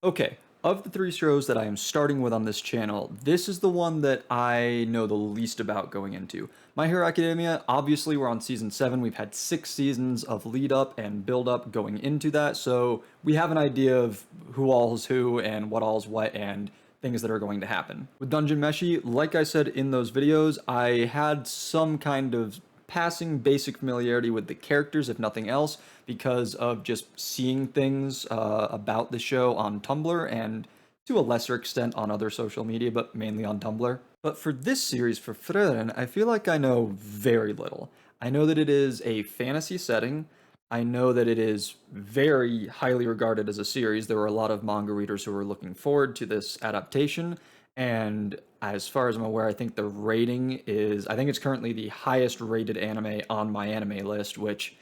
Okay, of the three shows that I am starting with on this channel, this is the one that I know the least about going into. My Hero Academia, obviously we're on season 7, we've had 6 seasons of lead up and build up going into that, so we have an idea of who all's who and what all's what and things that are going to happen. With Dungeon Meshi, like I said in those videos, I had some kind of passing basic familiarity with the characters, if nothing else, because of just seeing things about the show on Tumblr and to a lesser extent on other social media, but mainly on Tumblr. But for this series, for Frieren, I feel like I know very little. I know that it is a fantasy setting. I know that it is very highly regarded as a series. There were a lot of manga readers who were looking forward to this adaptation, and as far as I'm aware, I think the rating is, I think it's currently the highest rated anime on my anime list, which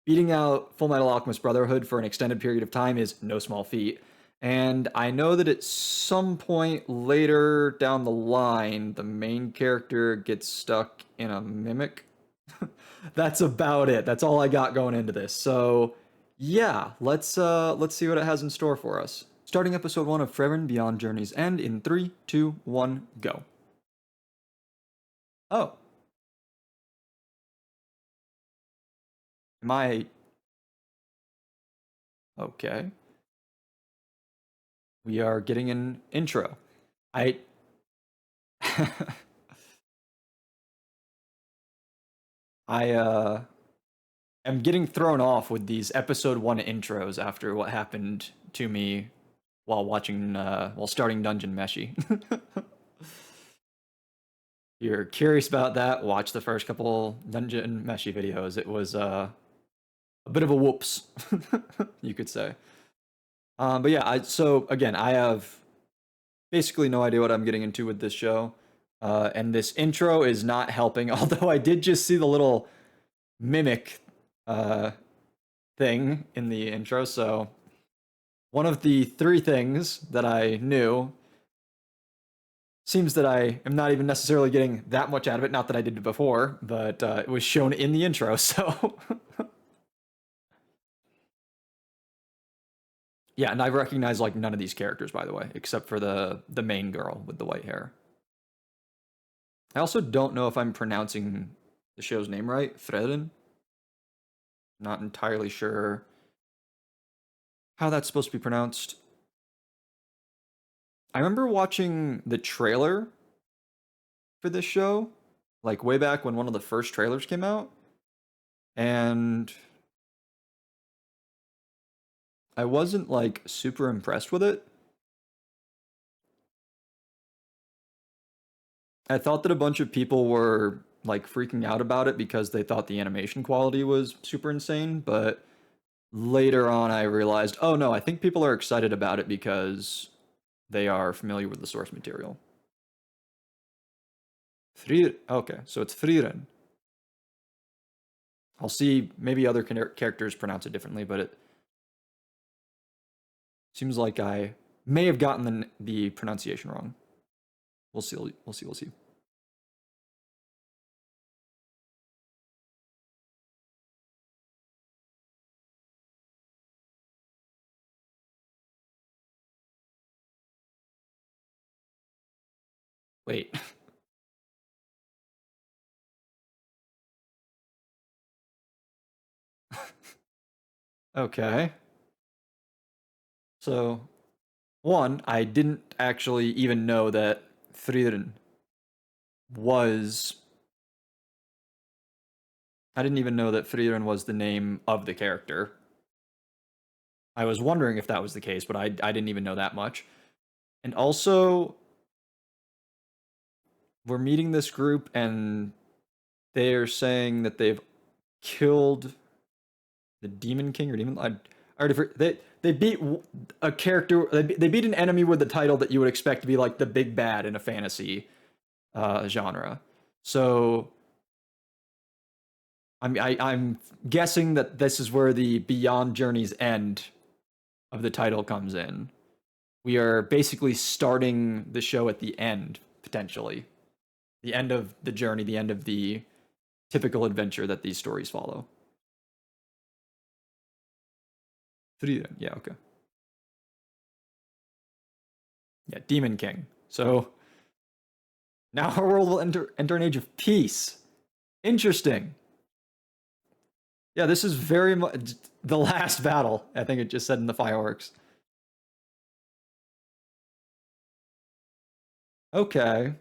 beating out Full Metal Alchemist Brotherhood for an extended period of time is no small feat. And I know that at some point later down the line, the main character gets stuck in a mimic. That's about it. That's all I got going into this. So, yeah, let's see what it has in store for us. Starting episode 1 of Frieren Beyond Journey's End in 3, 2, 1, go. Oh, am I okay? We are getting an intro. I I am getting thrown off with these episode 1 intros after what happened to me while starting Dungeon Meshi. You're curious about that, watch the first couple Dungeon Meshi videos. It was a bit of a whoops, you could say. But yeah, so again, I have basically no idea what I'm getting into with this show. And this intro is not helping, although I did just see the little mimic uh, thing in the intro. So one of the 3 things that I knew seems that I am not even necessarily getting that much out of it. Not that I did it before, but it was shown in the intro. So yeah, and I recognize like none of these characters, by the way, except for the main girl with the white hair. I also don't know if I'm pronouncing the show's name right, Frieren. Not entirely sure how that's supposed to be pronounced. I remember watching the trailer for this show, like way back when one of the first trailers came out, and I wasn't like super impressed with it. I thought that a bunch of people were like freaking out about it because they thought the animation quality was super insane, but later on I realized, oh no, I think people are excited about it because they are familiar with the source material. Okay, so it's Frieren. I'll see maybe other characters pronounce it differently, but it seems like I may have gotten the pronunciation wrong. We'll see. We'll see. We'll see. Wait. Okay. So, one, I didn't actually even know that Frieren was. I didn't even know that Frieren was the name of the character. I was wondering if that was the case, but I didn't even know that much. And also, we're meeting this group, and they're saying that they've killed the Demon King or Demon. I already they beat a character. They beat an enemy with the title that you would expect to be like the big bad in a fantasy genre. So I'm guessing that this is where the Beyond Journey's End of the title comes in. We are basically starting the show at the end potentially, the end of the journey, the end of the typical adventure that these stories follow. 3 then, yeah, okay. Yeah, Demon King. So now our world will enter an age of peace. Interesting. Yeah, this is very much the last battle. I think it just said in the fireworks. Okay.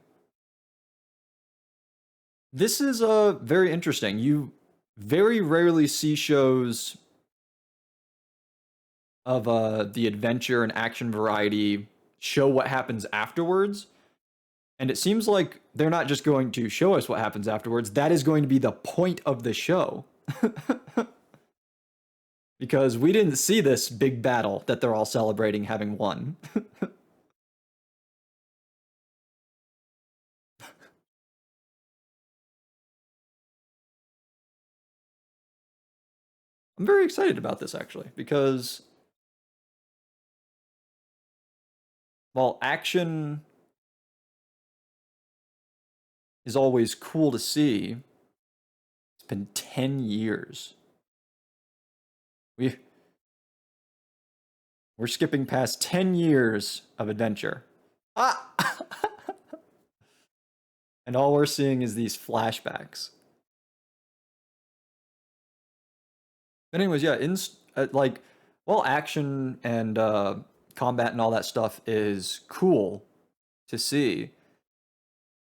This is very interesting. You very rarely see shows of the adventure and action variety show what happens afterwards. And it seems like they're not just going to show us what happens afterwards. That is going to be the point of the show. Because we didn't see this big battle that they're all celebrating having won. I'm very excited about this actually because while action is always cool to see, it's been 10 years. We we're skipping past 10 years of adventure. Ah! And all we're seeing is these flashbacks. But anyways, yeah, like while action and combat and all that stuff is cool to see,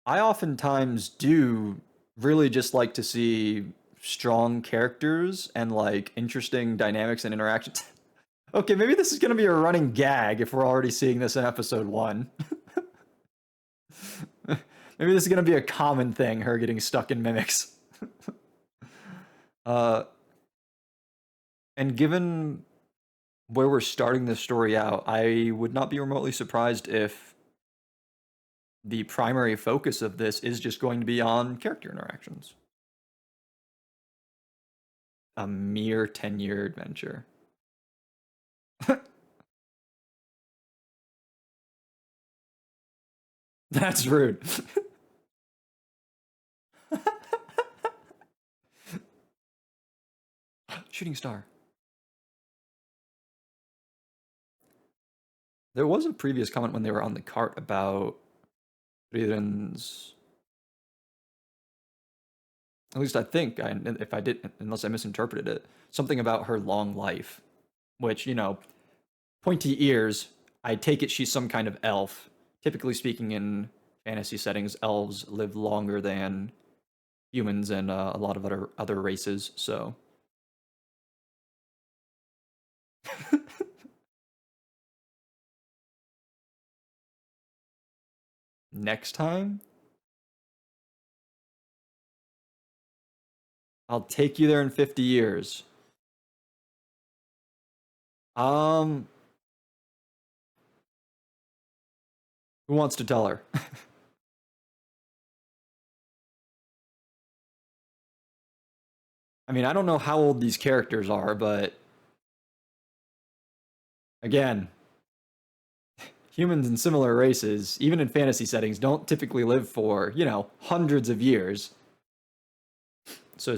I oftentimes do really just like to see strong characters and like interesting dynamics and interactions. Okay, maybe this is going to be a running gag if we're already seeing this in episode 1. Maybe this is going to be a common thing, her getting stuck in mimics. uh, and given where we're starting this story out, I would not be remotely surprised if the primary focus of this is just going to be on character interactions. A mere 10-year adventure. That's rude. Shooting star. There was a previous comment when they were on the cart about Frieren's. At least I think, if I did, unless I misinterpreted it, something about her long life, which, you know, pointy ears. I take it she's some kind of elf. Typically speaking, in fantasy settings, elves live longer than humans and a lot of other races. So next time, I'll take you there in 50 years. Um, who wants to tell her? I mean, I don't know how old these characters are, but again, humans in similar races, even in fantasy settings, don't typically live for, you know, hundreds of years. So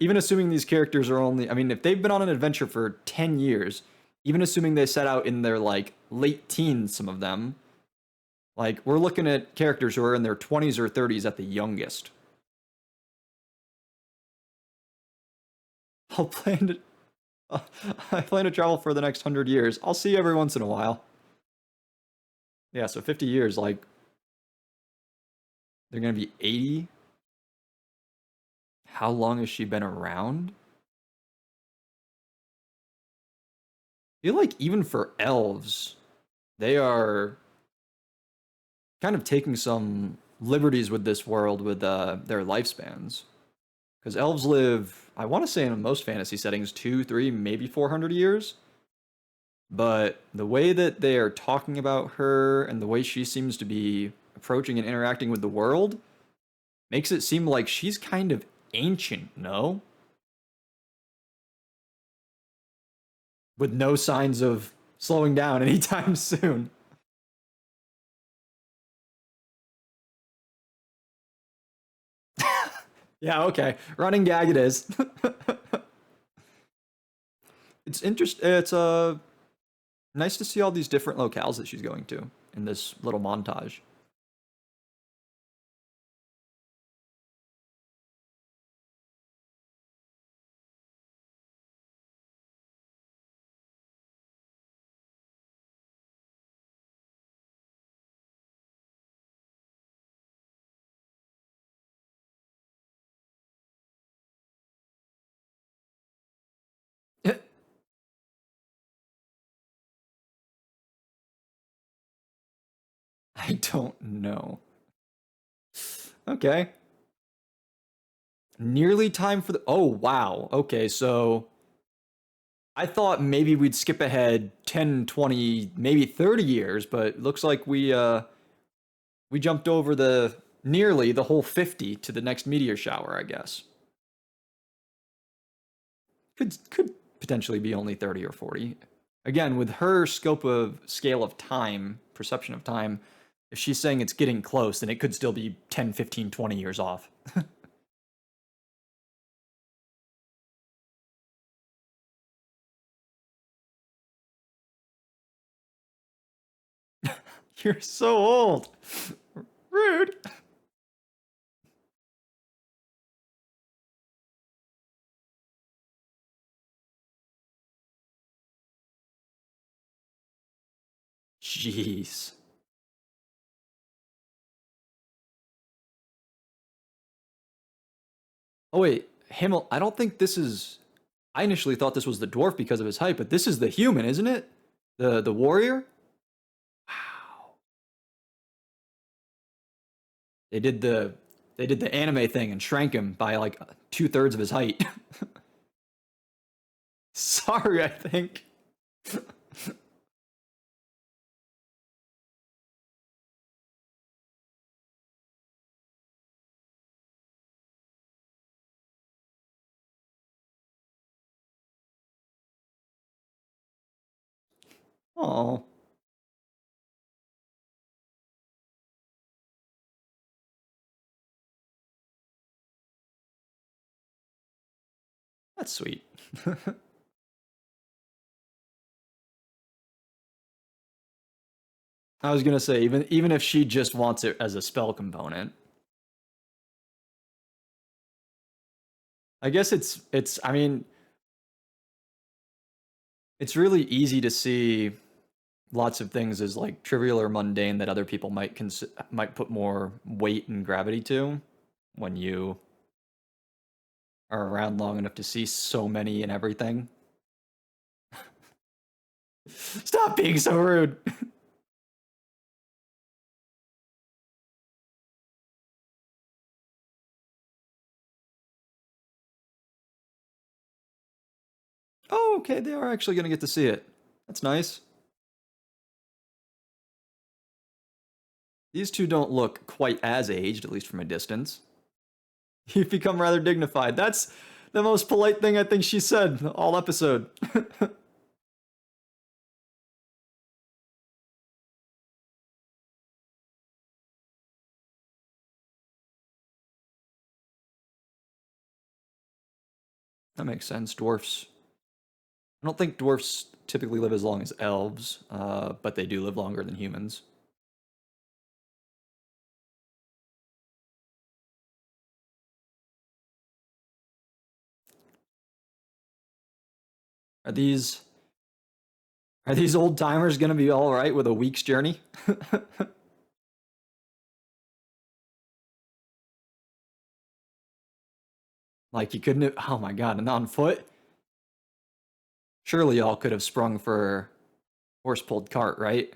even assuming these characters are only, I mean, if they've been on an adventure for 10 years, even assuming they set out in their like late teens, some of them, like we're looking at characters who are in their 20s or 30s at the youngest. I'll plan to I plan to travel for the next 100 years. I'll see you every once in a while. Yeah, so 50 years, like they're going to be 80. How long has she been around? I feel like even for elves, they are kind of taking some liberties with this world with their lifespans. Because elves live, I want to say in most fantasy settings, 2, 3, maybe 400 years. But the way that they are talking about her and the way she seems to be approaching and interacting with the world makes it seem like she's kind of ancient, no? With no signs of slowing down anytime soon. Yeah, okay. Running gag it is. It's interesting. It's Nice to see all these different locales that she's going to in this little montage. I don't know. Okay. Nearly time for the. Oh, wow. Okay, so I thought maybe we'd skip ahead 10, 20, maybe 30 years, but looks like we jumped over the nearly the whole 50 to the next meteor shower, I guess. Could potentially be only 30 or 40. Again, with her scope of scale of time, perception of time, if she's saying it's getting close, then it could still be 10, 15, 20 years off. You're so old. Rude. Jeez. Oh wait, Himmel. I don't think this is. I initially thought this was the dwarf because of his height, but this is the human, isn't it? The warrior. Wow. They did the they did the anime thing and shrank him by like 2/3 of his height. Sorry, I think. Oh, that's sweet. I was gonna say even if she just wants it as a spell component, I guess it's. I mean, it's really easy to see lots of things as like trivial or mundane that other people might put more weight and gravity to when you are around long enough to see so many and everything. Stop being so rude. Oh, okay, they are actually gonna get to see it. That's nice. These two don't look quite as aged, at least from a distance. You've become rather dignified. That's the most polite thing I think she said all episode. That makes sense. Dwarfs. I don't think dwarfs typically live as long as elves, but they do live longer than humans. Are these are these old timers gonna be all right with a week's journey? Like you couldn't. Oh my god! And on foot. Surely y'all could have sprung for horse-pulled cart, right?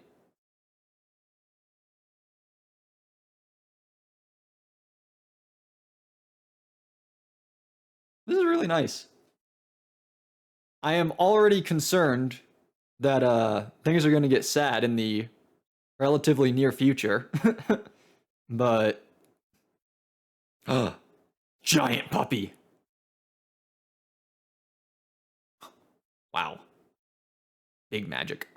This is really nice. I am already concerned that things are going to get sad in the relatively near future. But uh, giant puppy. Wow. Big magic.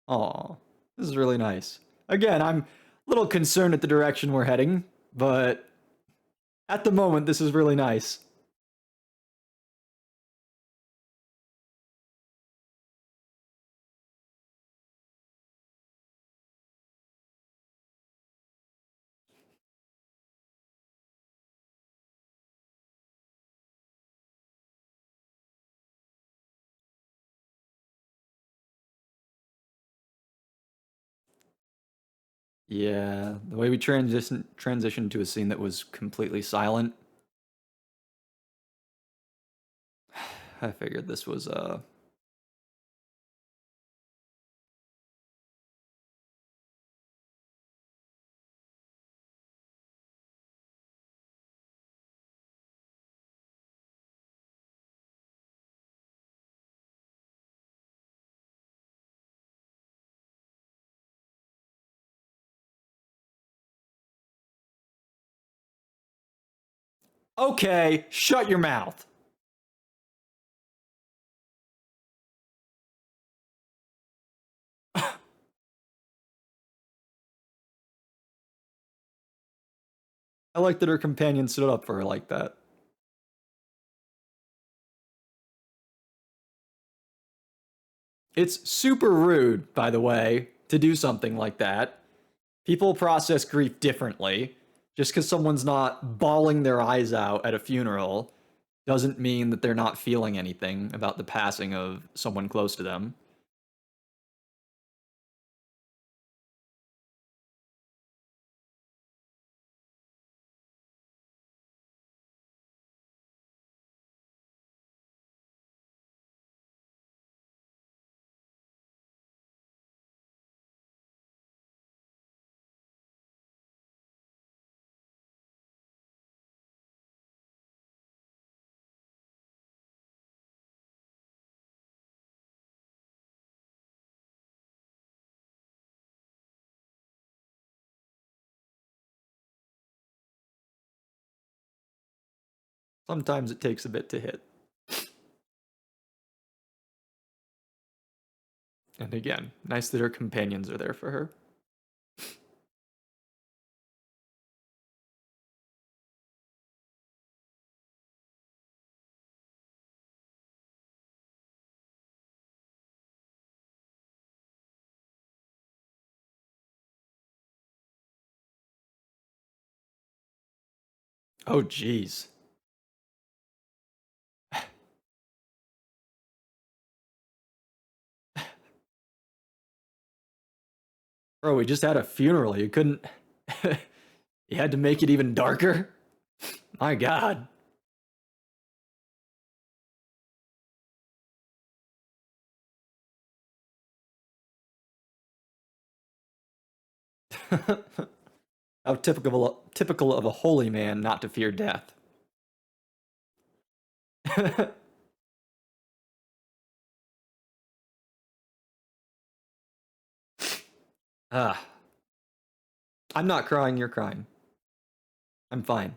Aw, this is really nice. Again, I'm a little concerned at the direction we're heading, but at the moment, this is really nice. Yeah, the way we transitioned to a scene that was completely silent, I figured this was okay, shut your mouth. I like that her companion stood up for her like that. It's super rude, by the way, to do something like that. People process grief differently. Just because someone's not bawling their eyes out at a funeral doesn't mean that they're not feeling anything about the passing of someone close to them. Sometimes it takes a bit to hit. And again, nice that her companions are there for her. Oh, jeez. Bro, we just had a funeral. You couldn't. You had to make it even darker? My god. How typical of a holy man not to fear death. Ah, I'm not crying, you're crying. I'm fine.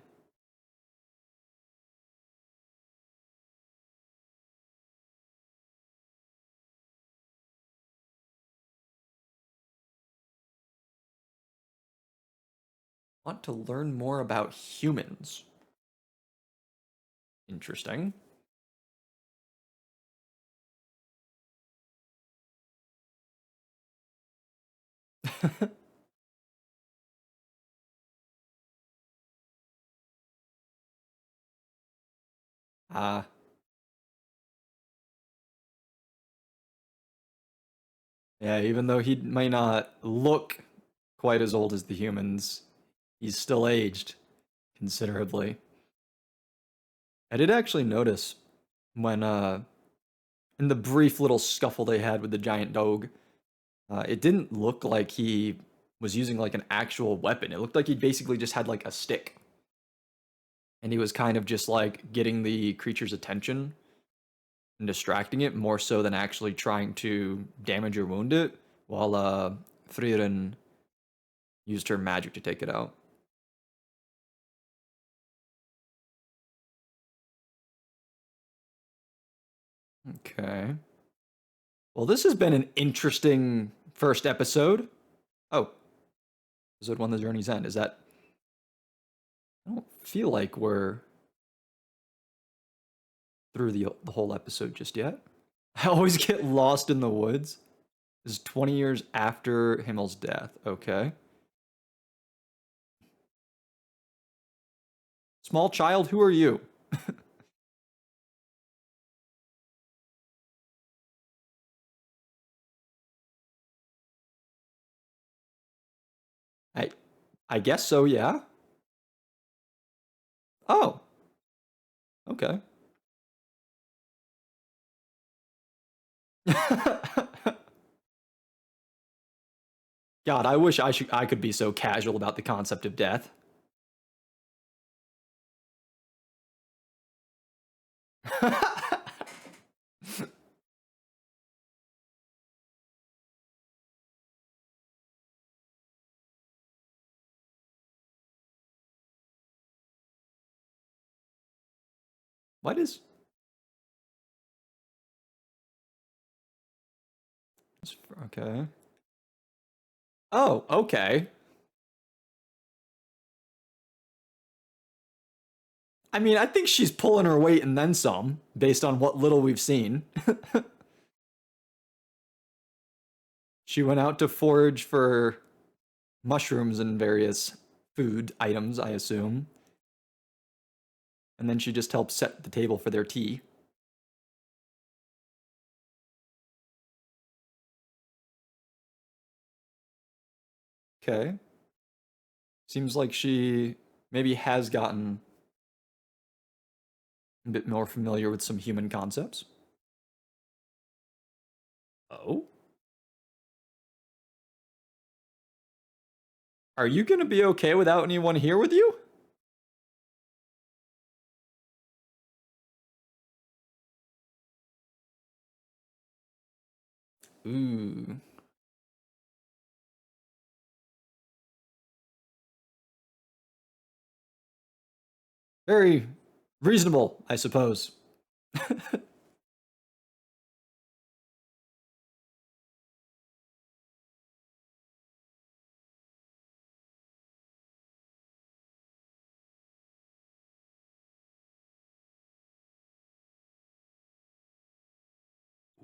Want to learn more about humans. Interesting. Ah, yeah, even though he may not look quite as old as the humans, he's still aged considerably. I did actually notice when in the brief little scuffle they had with the giant dog, it didn't look like he was using like an actual weapon. It looked like he basically just had like a stick. And he was kind of just like getting the creature's attention and distracting it more so than actually trying to damage or wound it, while Frieren used her magic to take it out. Okay. Well, this has been an interesting First episode. Oh, episode 1, The Journey's End. Is that... I don't feel like we're through the whole episode just yet. I always get lost in the woods. This is 20 years after Himmel's death. Okay. Small child, who are you? I I guess so, yeah. Oh, okay. God, I wish I could be so casual about the concept of death. What is... Okay. Oh, okay. I mean, I think she's pulling her weight and then some, based on what little we've seen. She went out to forage for mushrooms and various food items, I assume. And then she just helped set the table for their tea. Okay. Seems like she maybe has gotten a bit more familiar with some human concepts. Oh? Are you gonna be okay without anyone here with you? Ooh. Very reasonable, I suppose.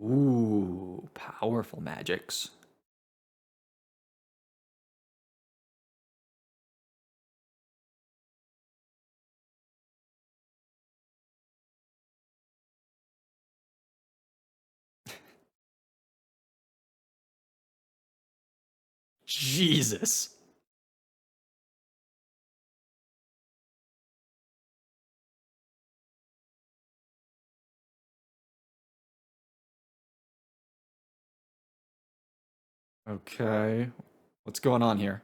Ooh, powerful magics. Jesus. Okay. What's going on here?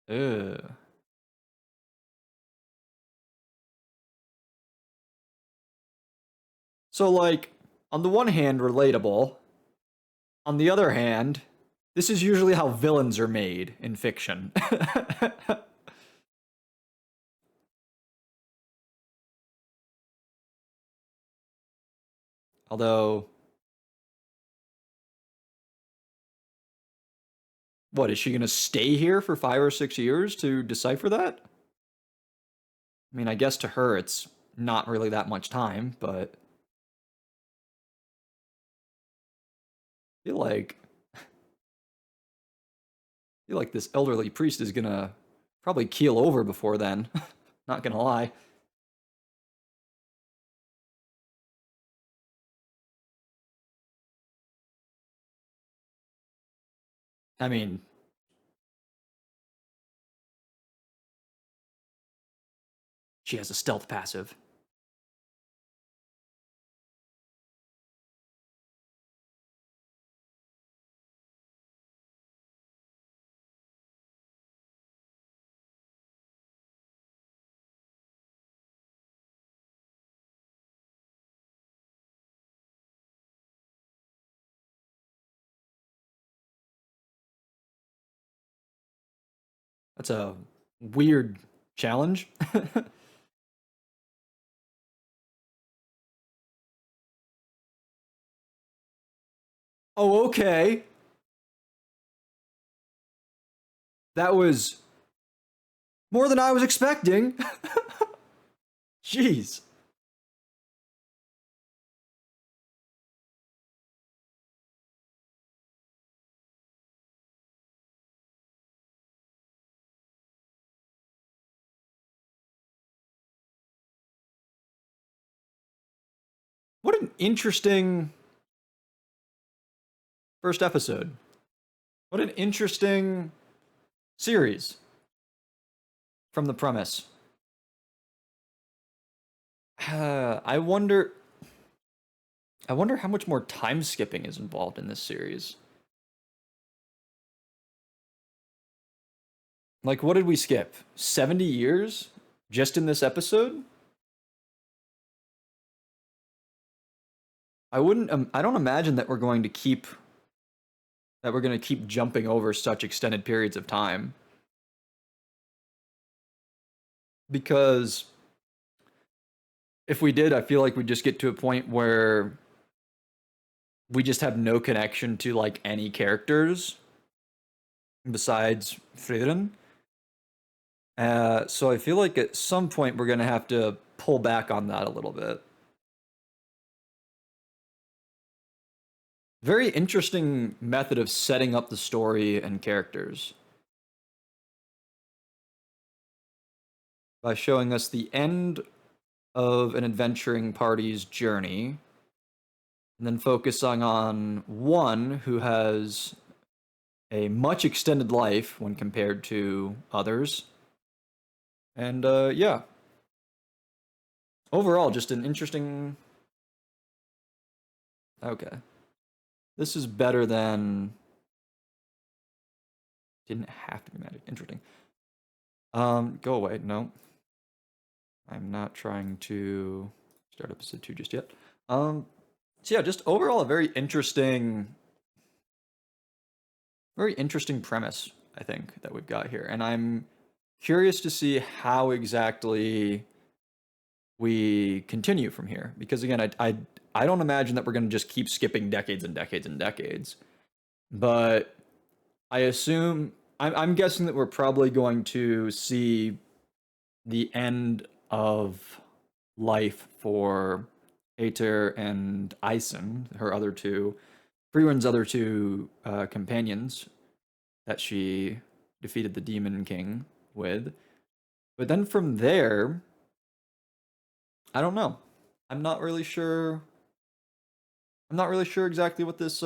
Ugh. So, like, on the one hand, relatable. On the other hand, this is usually how villains are made in fiction. Although, what, is she gonna stay here for 5 or 6 years to decipher that? I mean, I guess to her it's not really that much time, but I feel like this elderly priest is gonna probably keel over before then. Not gonna lie. I mean, she has a stealth passive. That's a weird challenge. Oh, okay. That was more than I was expecting. Jeez. What an interesting first episode. What an interesting series from the premise. I wonder. I wonder how much more time skipping is involved in this series. Like, what did we skip? 70 years just in this episode? I wouldn't. I don't imagine that we're going to keep jumping over such extended periods of time because if we did, I feel like we'd just get to a point where we just have no connection to like any characters besides Frieren. So I feel like at some point we're gonna have to pull back on that a little bit. Very interesting method of setting up the story and characters by showing us the end of an adventuring party's journey, and then focusing on one who has a much extended life when compared to others. And yeah, overall, just an interesting. Okay, this is better than. Didn't have to be magic. Interesting. Go away. No, I'm not trying to start episode 2 just yet. So yeah, just overall a very interesting premise, I think, that we've got here. And I'm curious to see how exactly we continue from here. Because again, I don't imagine that we're going to just keep skipping decades and decades and decades. But I assume, I'm guessing that we're probably going to see the end of life for Aether and Ison, her other two, Frieren's other two companions that she defeated the Demon King with. But then from there, I don't know. I'm not really sure. I'm not really sure exactly what this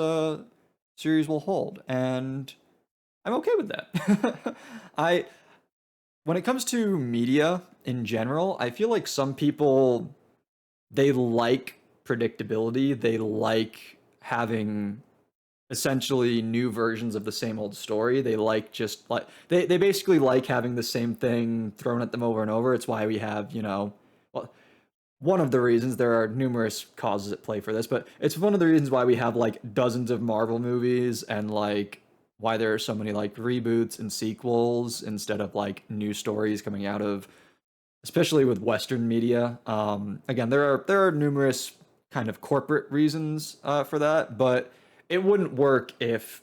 series will hold, and I'm okay with that. I when it comes to media in general, I feel like some people they like predictability. They like having essentially new versions of the same old story. They like just like they basically like having the same thing thrown at them over and over. It's why we have, well, one of the reasons there are numerous causes at play for this, but it's one of the reasons why we have like dozens of Marvel movies and like why there are so many like reboots and sequels instead of like new stories coming out of especially with Western media. Again, there are numerous kind of corporate reasons for that, but it wouldn't work if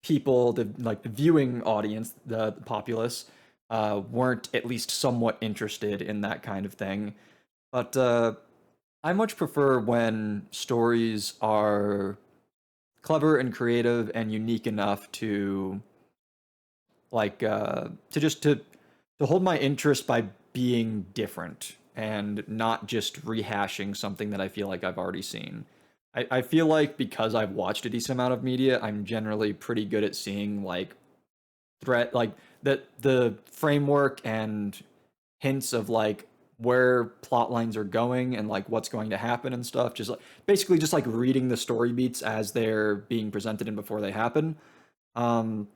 people, the viewing audience, the populace, weren't at least somewhat interested in that kind of thing. But I much prefer when stories are clever and creative and unique enough to like to hold my interest by being different and not just rehashing something that I feel like I've already seen. I feel like because I've watched a decent amount of media, I'm generally pretty good at seeing like like the framework and hints of like where plot lines are going and like what's going to happen and stuff. Just like basically just like reading the story beats as they're being presented and before they happen. Um,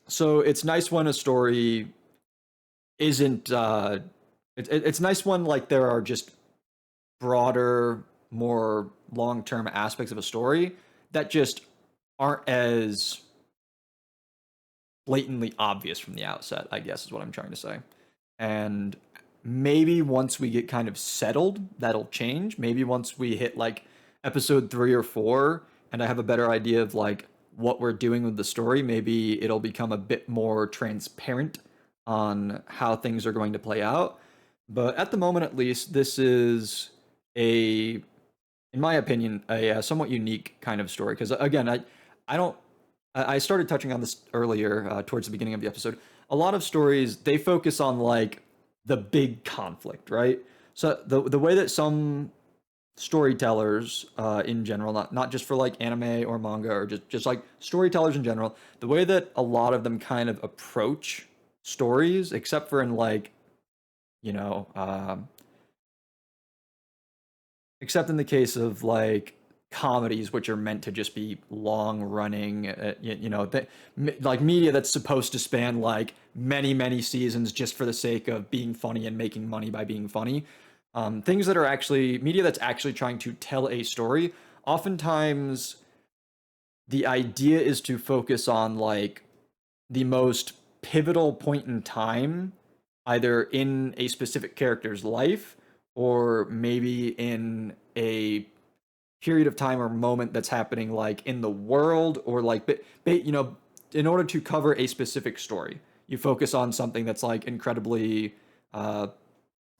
so it's nice when a story isn't it's nice when like there are just broader, more long-term aspects of a story that just aren't as blatantly obvious from the outset, I guess is what I'm trying to say. And maybe once we get kind of settled, that'll change. Maybe once we hit like episode 3 or 4, and I have a better idea of like what we're doing with the story, maybe it'll become a bit more transparent on how things are going to play out. But at the moment, at least, this is a, in my opinion, a somewhat unique kind of story. Because again, I don't, I started touching on this earlier towards the beginning of the episode. A lot of stories they focus on like the big conflict, right? So the way that some storytellers in general, not just for like anime or manga or just like storytellers in general, the way that a lot of them kind of approach stories, except for in like you know, except in the case of like comedies which are meant to just be long running like media that's supposed to span like many seasons just for the sake of being funny and making money by being funny. Things that are actually media that's actually trying to tell a story, oftentimes the idea is to focus on like the most pivotal point in time, either in a specific character's life or maybe in a period of time or moment that's happening like in the world, or like in order to cover a specific story you focus on something that's like incredibly uh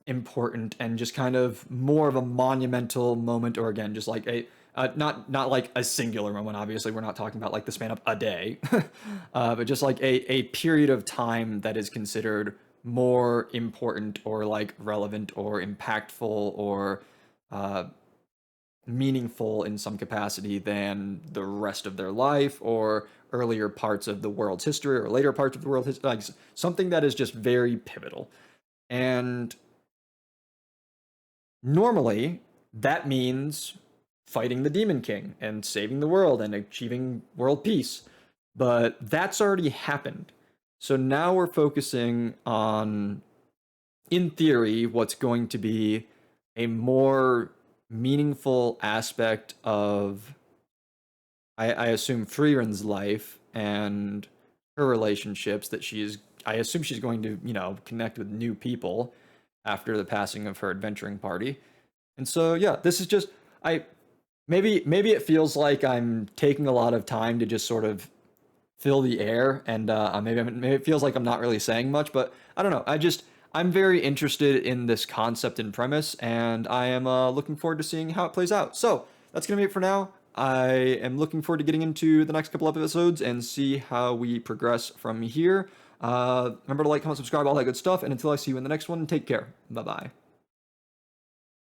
important and just kind of more of a monumental moment, or again just like a not like a singular moment. Obviously we're not talking about like the span of a day, but just like a period of time that is considered more important or like relevant or impactful or uh, meaningful in some capacity than the rest of their life or earlier parts of the world's history or later parts of the world history, like something that is just very pivotal. And normally that means fighting the Demon King and saving the world and achieving world peace. But that's already happened. So now we're focusing on, in theory, what's going to be a more meaningful aspect of, I assume, Frieren's life and her relationships, that I assume she's going to, connect with new people after the passing of her adventuring party. And so, yeah, this is just, I, maybe it feels like I'm taking a lot of time to just sort of fill the air, and maybe it feels like I'm not really saying much, but I don't know. I'm very interested in this concept and premise, and I am looking forward to seeing how it plays out. So that's gonna be it for now. I am looking forward to getting into the next couple of episodes and see how we progress from here. Remember to like, comment, subscribe, all that good stuff, and until I see you in the next one, take care. Bye bye.